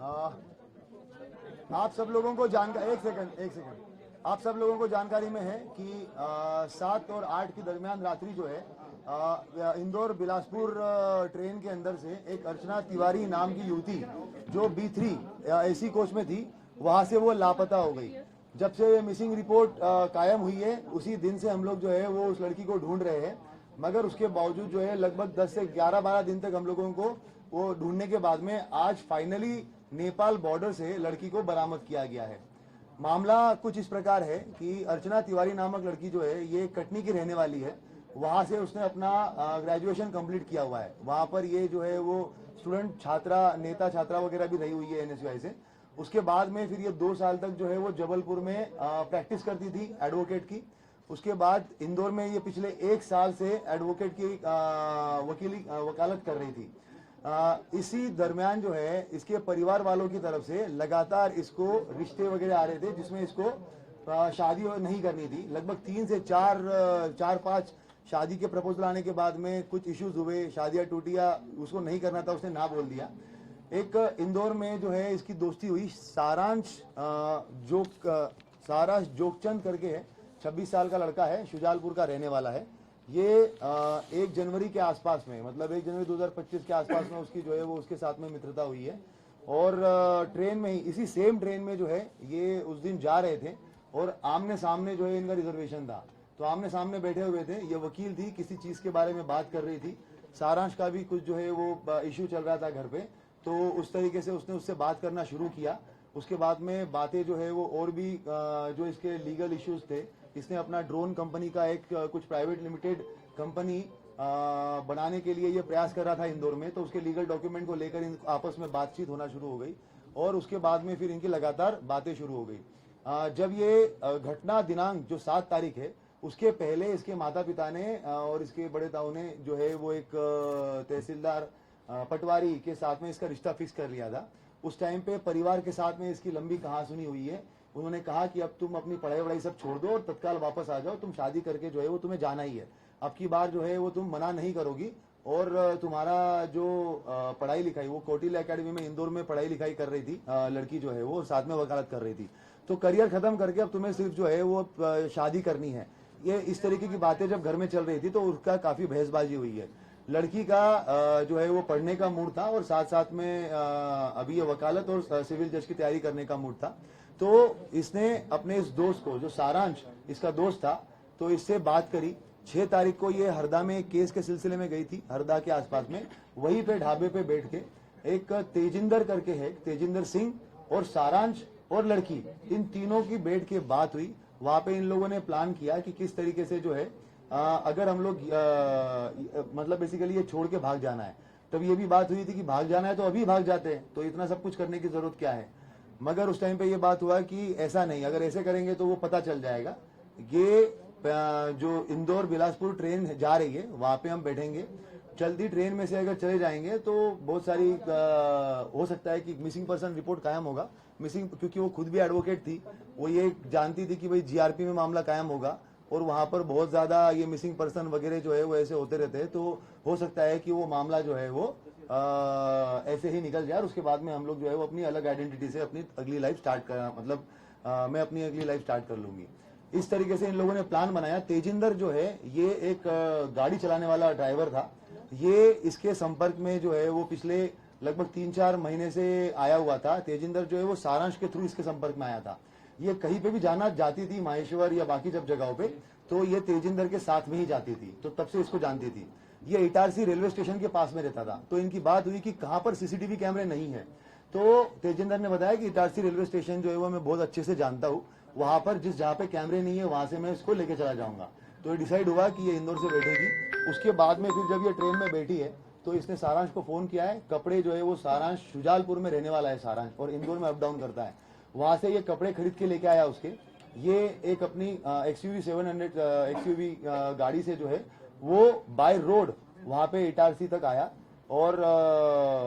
आप सब लोगों को जानकारी एक सेकंड आप सब लोगों को जानकारी में है कि 7 और 8 के दरमियान रात्रि जो है इंदौर बिलासपुर ट्रेन के अंदर से एक अर्चना तिवारी नाम की युवती जो B3 एसी कोच में थी, वहां से वो लापता हो गई। जब से ये मिसिंग रिपोर्ट कायम हुई है उसी दिन से हम लोग जो है वो उस लड़की को ढूंढ रहे हैं, मगर उसके बावजूद जो है लगभग 10 से 11-12 दिन तक हम लोगों को वो ढूंढने के बाद में आज फाइनली नेपाल बॉर्डर से लड़की को बरामद किया गया है। मामला कुछ इस प्रकार है कि अर्चना तिवारी नामक लड़की जो है ये कटनी की रहने वाली है। वहां से उसने अपना ग्रेजुएशन कंप्लीट किया हुआ है। वहां पर ये जो है वो स्टूडेंट छात्रा नेता छात्रा वगैरह भी रही हुई है NSUI से। उसके बाद में फिर ये 2 साल तक जो है वो जबलपुर में प्रैक्टिस करती थी एडवोकेट की। उसके बाद इंदौर में ये पिछले 1 साल से एडवोकेट की वकालत कर रही थी। इसी दरमियान जो है इसके परिवार वालों की तरफ से लगातार इसको रिश्ते वगैरह आ रहे थे जिसमें इसको शादी नहीं करनी थी। लगभग 3 से 4-5 शादी के प्रपोजल आने के बाद में कुछ इश्यूज हुए, शादियां टूटी या उसको नहीं करना था, उसने ना बोल दिया। एक इंदौर में जो है इसकी दोस्ती हुई सारांश जोगचंद करके है, 26 साल का लड़का है, शुजालपुर का रहने वाला है। ये 1 जनवरी के आसपास में, मतलब 1 जनवरी 2025 के आसपास में उसकी जो है वो उसके साथ में मित्रता हुई है। और ट्रेन में ही, इसी सेम ट्रेन में जो है ये उस दिन जा रहे थे और आमने सामने जो है इनका रिजर्वेशन था, तो आमने सामने बैठे हुए थे। ये वकील थी, किसी चीज के बारे में बात कर रही थी। सारांश का भी कुछ जो है वो इश्यू चल रहा था घर पे, तो उस तरीके से उसने उससे बात करना शुरू किया। उसके बाद में बातें जो है वो और भी जो इसके लीगल इश्यूज थे, इसने अपना ड्रोन कंपनी का एक कुछ प्राइवेट लिमिटेड कंपनी बनाने के लिए ये प्रयास कर रहा था इंदौर में, तो उसके लीगल डॉक्यूमेंट को लेकर इन आपस में बातचीत होना शुरू हो गई और उसके बाद में फिर इनकी लगातार बातें शुरू हो गई। जब ये घटना दिनांक जो 7 तारीख है, उसके पहले इसके माता पिता ने और इसके बड़े ताऊ ने जो है वो एक तहसीलदार पटवारी के साथ में इसका रिश्ता फिक्स कर लिया था। उस टाइम पे परिवार के साथ में इसकी लंबी कहासुनी हुई है। उन्होंने कहा कि अब तुम अपनी पढ़ाई वढ़ाई सब छोड़ दो और तत्काल वापस आ जाओ, तुम शादी करके जो है वो तुम्हें जाना ही है। अब की बार जो है वो तुम मना नहीं करोगी और तुम्हारा जो पढ़ाई लिखाई, वो कोटिल एकेडमी में इंदौर में पढ़ाई लिखाई कर रही थी लड़की जो है वो, साथ में वकालत कर रही थी, तो करियर खत्म करके अब तुम्हें सिर्फ जो है वो शादी करनी है। ये इस तरीके की बातें जब घर में चल रही थी तो उसका काफी बहसबाजी हुई है। लड़की का जो है वो पढ़ने का मूड था और साथ साथ में अभी ये वकालत और सिविल जज की तैयारी करने का मूड था। तो इसने अपने इस दोस्त को, जो सारांश इसका दोस्त था, तो इससे बात करी। 6 तारीख को ये हरदा में केस के सिलसिले में गई थी, हरदा के आसपास में। वहीं पे ढाबे पे बैठ के एक तेजिंदर करके है, तेजिंदर सिंह और सारांश और लड़की, इन तीनों की बैठ के बात हुई। वहां पे इन लोगों ने प्लान किया कि किस तरीके से जो है अगर हम लोग मतलब बेसिकली ये छोड़ के भाग जाना है। तब ये भी बात हुई थी कि भाग जाना है तो अभी भाग जाते हैं, तो इतना सब कुछ करने की जरूरत क्या है। मगर उस टाइम पे ये बात हुआ कि ऐसा नहीं, अगर ऐसे करेंगे तो वो पता चल जाएगा। ये जो इंदौर बिलासपुर ट्रेन जा रही है वहां पे हम बैठेंगे, चलती ट्रेन में से अगर चले जाएंगे तो बहुत सारी हो सकता है कि मिसिंग पर्सन रिपोर्ट कायम होगा। मिसिंग, क्योंकि वो खुद भी एडवोकेट थी, वो ये जानती थी कि भाई GRP में मामला कायम होगा और वहां पर बहुत ज्यादा ये मिसिंग पर्सन वगैरह जो है वो ऐसे होते रहते हैं, तो हो सकता है कि वो मामला जो है वो ऐसे ही निकल जाए और उसके बाद में हम लोग जो है वो अपनी अलग आइडेंटिटी से अपनी अगली लाइफ स्टार्ट कर, मतलब मैं अपनी अगली लाइफ स्टार्ट कर लूंगी। इस तरीके से इन लोगों ने प्लान बनाया। तेजिंदर जो है ये एक गाड़ी चलाने वाला ड्राइवर था। ये इसके संपर्क में जो है वो पिछले लगभग 3-4 महीने से आया हुआ था। तेजिंदर जो है वो सारांश के थ्रू इसके संपर्क में आया था। ये कहीं पे भी जाना जाती थी, माहेश्वर या बाकी जब जगहों पे, तो ये तेजिंदर के साथ में ही जाती थी, तो तब से इसको जानती थी। ये इटारसी रेलवे स्टेशन के पास में रहता था, तो इनकी बात हुई कि कहां पर CCTV कैमरे नहीं है। तो तेजिंदर ने बताया कि इटारसी रेलवे स्टेशन जो है वो मैं बहुत अच्छे से जानता हूँ, वहां पर जहाँ पे कैमरे नहीं है वहां से मैं इसको लेके चला जाऊंगा। तो ये डिसाइड हुआ कि ये इंदौर से बैठेगी। उसके बाद में फिर जब ये ट्रेन में बैठी है तो इसने सारांश को फोन किया है। कपड़े जो है वो सारांश शुजालपुर में रहने वाला है सारांश, और इंदौर में अप डाउन करता है। वहां से ये कपड़े खरीद के लेके आया उसके। ये एक अपनी XUV 700 XUV गाड़ी से जो है वो बाय रोड वहां पे इटारसी तक आया और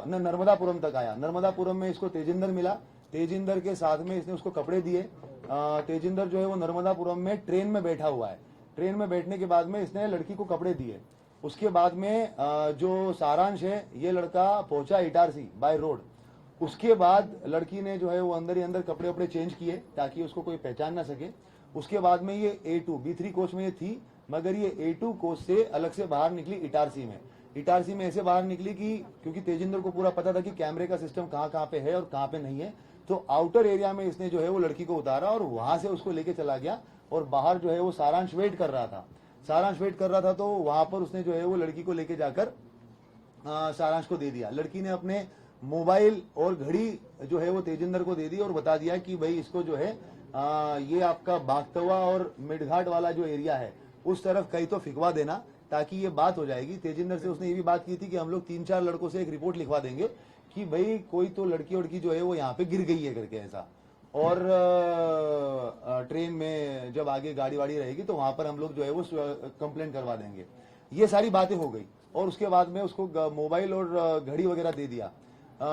नर्मदापुरम तक आया। नर्मदापुरम में इसको तेजिंदर मिला। तेजिंदर के साथ में इसने उसको कपड़े दिए। तेजिंदर जो है वो नर्मदापुरम में ट्रेन में बैठा हुआ है। ट्रेन में बैठने के बाद में इसने लड़की को कपड़े दिए। उसके बाद में जो सारांश है, ये लड़का पहुंचा इटारसी बाय रोड उसके बाद लड़की ने जो है वो अंदर ही अंदर कपड़े वपड़े चेंज किए ताकि उसको कोई पहचान ना सके। उसके बाद में ये A2 B3 कोच में ये थी, मगर ये A2 कोच से अलग से बाहर निकली इटारसी में। इटारसी में ऐसे बाहर निकली कि क्योंकि तेजिंदर को पूरा पता था कि कैमरे का सिस्टम कहाँ कहाँ पे है और कहाँ पे नहीं है, तो आउटर एरिया में इसने जो है वो लड़की को उतारा और वहां से उसको लेके चला गया। और बाहर जो है वो सारांश वेट कर रहा था, तो वहां पर उसने जो है वो लड़की को लेके जाकर सारांश को दे दिया। लड़की ने अपने मोबाइल और घड़ी जो है वो तेजिंदर को दे दी और बता दिया कि भाई इसको जो है ये आपका बागतवा और मिडघाट वाला जो एरिया है उस तरफ कहीं तो फिकवा देना ताकि ये बात हो जाएगी। तेजिंदर से उसने ये भी बात की थी कि हम लोग 3-4 लड़कों से एक रिपोर्ट लिखवा देंगे कि भाई कोई तो लड़की जो है वो यहाँ पे गिर गई है करके ऐसा, और ट्रेन में जब आगे गाड़ी वाड़ी रहेगी तो वहां पर हम लोग जो है वो कंप्लेंट करवा देंगे। ये सारी बातें हो गई और उसके बाद में उसको मोबाइल और घड़ी वगैरह दे दिया।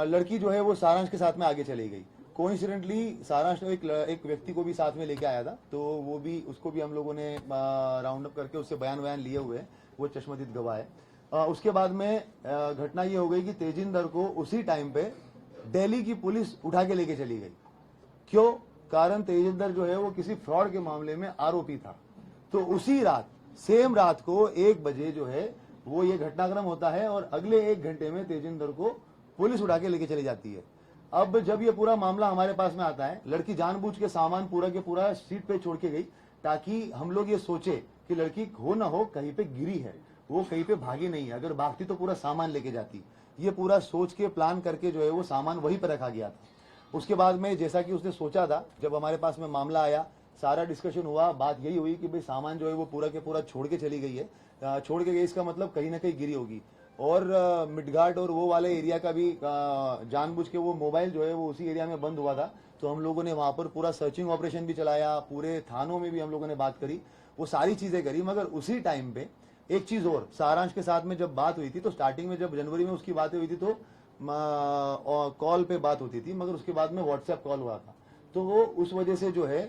लड़की जो है वो सारांश के साथ में आगे चली गई। कोइंसिडेंटली सारांश ने एक व्यक्ति को भी साथ में लेके आया था, तो वो भी उसको भी हम लोगों ने राउंड अप करके उससे बयान लिए हुए हैं, वो चश्मदीद गवाह है। उसके बाद में घटना ये हो गई कि तेजिंदर को उसी टाइम पे दिल्ली की पुलिस उठा के लेके चली गई। क्यों? कारण तेजिंदर जो है वो किसी फ्रॉड के मामले में आरोपी था। तो उसी रात, सेम रात को 1 बजे जो है वो ये घटनाक्रम होता है और अगले 1 घंटे में तेजिंदर को पुलिस उठा के लेके चली जाती है। अब जब ये पूरा मामला हमारे पास में आता है, लड़की जानबूझ के सामान पूरा के पूरा सीट पे छोड़ के गई ताकि हम लोग ये सोचे कि लड़की हो ना हो कहीं पे गिरी है, वो कहीं पे भागी नहीं है। अगर भागती तो पूरा सामान लेके जाती। ये पूरा सोच के प्लान करके जो है वो सामान वहीं पर रखा गया था। उसके बाद में जैसा कि उसने सोचा था, जब हमारे पास में मामला आया, सारा डिस्कशन हुआ, बात यही हुई कि भाई सामान जो है वो पूरा के पूरा छोड़ के चली गई है। छोड़ के गई इसका मतलब कहीं ना कहीं गिरी होगी। और मिडघाट और वो वाले एरिया का भी जानबूझ के वो मोबाइल जो है वो उसी एरिया में बंद हुआ था, तो हम लोगों ने वहां पर पूरा सर्चिंग ऑपरेशन भी चलाया, पूरे थानों में भी हम लोगों ने बात करी, वो सारी चीजें करी। मगर उसी टाइम पे एक चीज और, सारांश के साथ में जब बात हुई थी तो स्टार्टिंग में जब जनवरी में उसकी बातें हुई थी तो कॉल पे बात होती थी, मगर उसके बाद में व्हाट्सएप कॉल हुआ था। तो वो उस वजह से जो है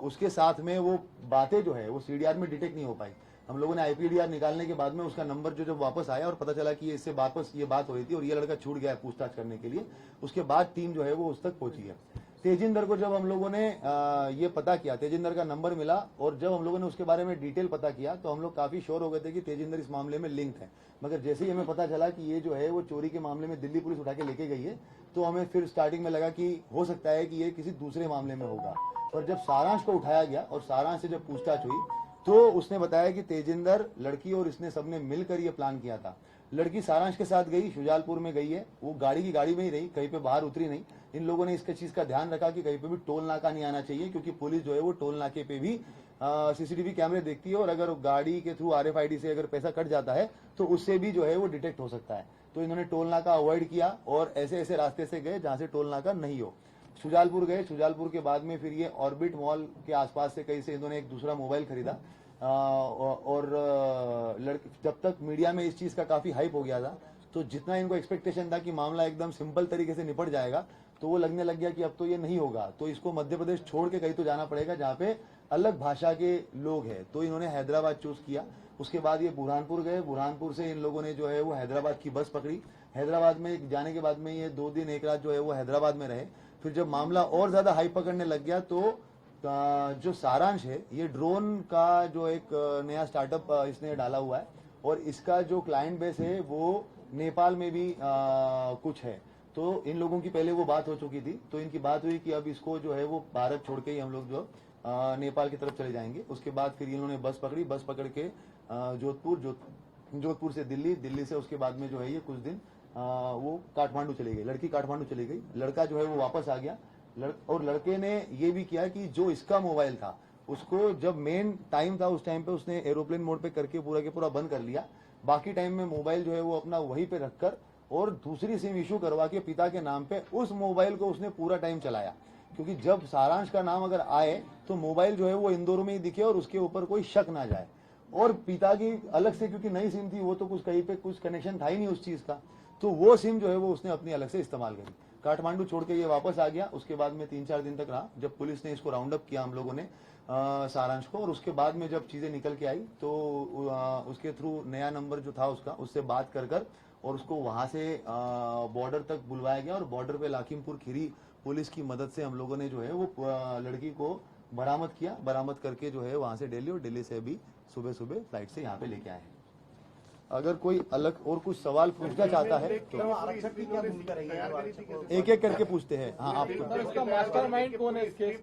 उसके साथ में वो बातें जो है वो सीडीआर में डिटेक्ट नहीं हो पाई। हम लोगों ने आईपीडीआर निकालने के बाद में उसका नंबर जो जब वापस आया और पता चला कि इससे वापस ये बात हो रही थी और ये लड़का छूट गया है पूछताछ करने के लिए, उसके बाद टीम जो है वो उस तक पहुंची है। तेजिंदर को जब हम लोगों ने ये पता किया, तेजिंदर का नंबर मिला और जब हम लोगों ने उसके बारे में डिटेल पता किया तो हम लोग काफी श्योर हो गए थे कि तेजिंदर इस मामले में लिंक है। मगर जैसे ही हमें पता चला कि ये जो है वो चोरी के मामले में दिल्ली पुलिस उठा के लेके गई है, तो हमें फिर स्टार्टिंग में लगा कि हो सकता है कि ये किसी दूसरे मामले में होगा। और जब सारांश को उठाया गया और सारांश से जब पूछताछ हुई तो उसने बताया कि तेजिंदर, लड़की और इसने सबने मिलकर ये प्लान किया था। लड़की सारांश के साथ गई, शुजालपुर में गई है, वो गाड़ी की गाड़ी में ही रही, कहीं पे बाहर उतरी नहीं। इन लोगों ने इसका चीज का ध्यान रखा कि कहीं पे भी टोल नाका नहीं आना चाहिए, क्योंकि पुलिस जो है वो टोल नाके पे भी सीसीटीवी कैमरे देखती है और अगर गाड़ी के थ्रू आरएफआईडी से अगर पैसा कट जाता है तो उससे भी जो है वो डिटेक्ट हो सकता है। तो इन्होंने टोल नाका अवॉइड किया और ऐसे ऐसे रास्ते से गए जहां से टोल नाका नहीं हो। शुजालपुर गए, शुजालपुर के बाद में फिर ये ऑर्बिट मॉल के आसपास से कहीं से इन्होंने एक दूसरा मोबाइल खरीदा। और लड़की, जब तक मीडिया में इस चीज का काफी हाइप हो गया था, तो जितना इनको एक्सपेक्टेशन था कि मामला एकदम सिंपल तरीके से निपट जाएगा, तो वो लगने लग गया कि अब तो ये नहीं होगा, तो इसको मध्य प्रदेश छोड़ के कहीं तो जाना पड़ेगा जहाँ पे अलग भाषा के लोग हैं। तो इन्होंने हैदराबाद चूज किया। उसके बाद ये बुरहानपुर गए, बुरहानपुर से इन लोगों ने जो है वो हैदराबाद की बस पकड़ी। हैदराबाद में जाने के बाद में ये 2 दिन 1 रात जो है वो हैदराबाद में रहे। फिर जब मामला और ज्यादा हाइप पकड़ने लग गया तो जो सारांश है, ये ड्रोन का जो एक नया स्टार्टअप इसने डाला हुआ है और इसका जो क्लाइंट बेस है वो नेपाल में भी कुछ है। तो इन लोगों की पहले वो बात हो चुकी थी, तो इनकी बात हुई कि अब इसको जो है वो भारत छोड़ के ही हम लोग जो नेपाल की तरफ चले जाएंगे। उसके बाद फिर इन्होंने बस पकड़ी, बस पकड़ के जोधपुर से दिल्ली, दिल्ली से उसके बाद में जो है ये कुछ दिन वो काठमांडू चली गई, लड़की काठमांडू चली गई, लड़का जो है वो वापस आ गया। और लड़के ने ये भी किया कि जो इसका मोबाइल था उसको जब मेन टाइम था उस टाइम पे उसने एरोप्लेन मोड पे करके पूरा के पूरा बंद कर लिया। बाकी टाइम में मोबाइल जो है वो अपना वहीं पे रखकर और दूसरी सिम इशू करवा के पिता के नाम पे उस मोबाइल को उसने पूरा टाइम चलाया, क्योंकि जब सारांश का नाम अगर आए तो मोबाइल जो है वो इंदौर में ही दिखे और उसके ऊपर कोई शक ना जाए। और पिता की अलग से, क्योंकि नई सिम थी, वो तो कुछ कहीं पे कुछ कनेक्शन था ही नहीं उस चीज का, तो वो सिम जो है वो उसने अपनी अलग से इस्तेमाल करी। काठमांडू छोड़ के ये वापस आ गया। उसके बाद में 3-4 दिन तक रहा, जब पुलिस ने इसको राउंड अप किया हम लोगों ने सारांश को, और उसके बाद में जब चीजें निकल के आई तो उसके थ्रू नया नंबर जो था उसका, उससे बात कर और उसको वहां से बॉर्डर तक बुलवाया गया और बॉर्डर पे लाखीमपुर खीरी पुलिस की मदद से हम लोगों ने जो है वो लड़की को बरामद किया। बरामद करके जो है वहां से दिल्ली और दिल्ली से अभी सुबह सुबह फ्लाइट से यहाँ पे लेके आए हैं। अगर कोई अलग और कुछ सवाल पूछना चाहता है तो आरक्षक की क्या भूमिका रही है? एक एक करके पूछते हैं। हाँ, आप इसका मास्टरमाइंड कौन है इस केस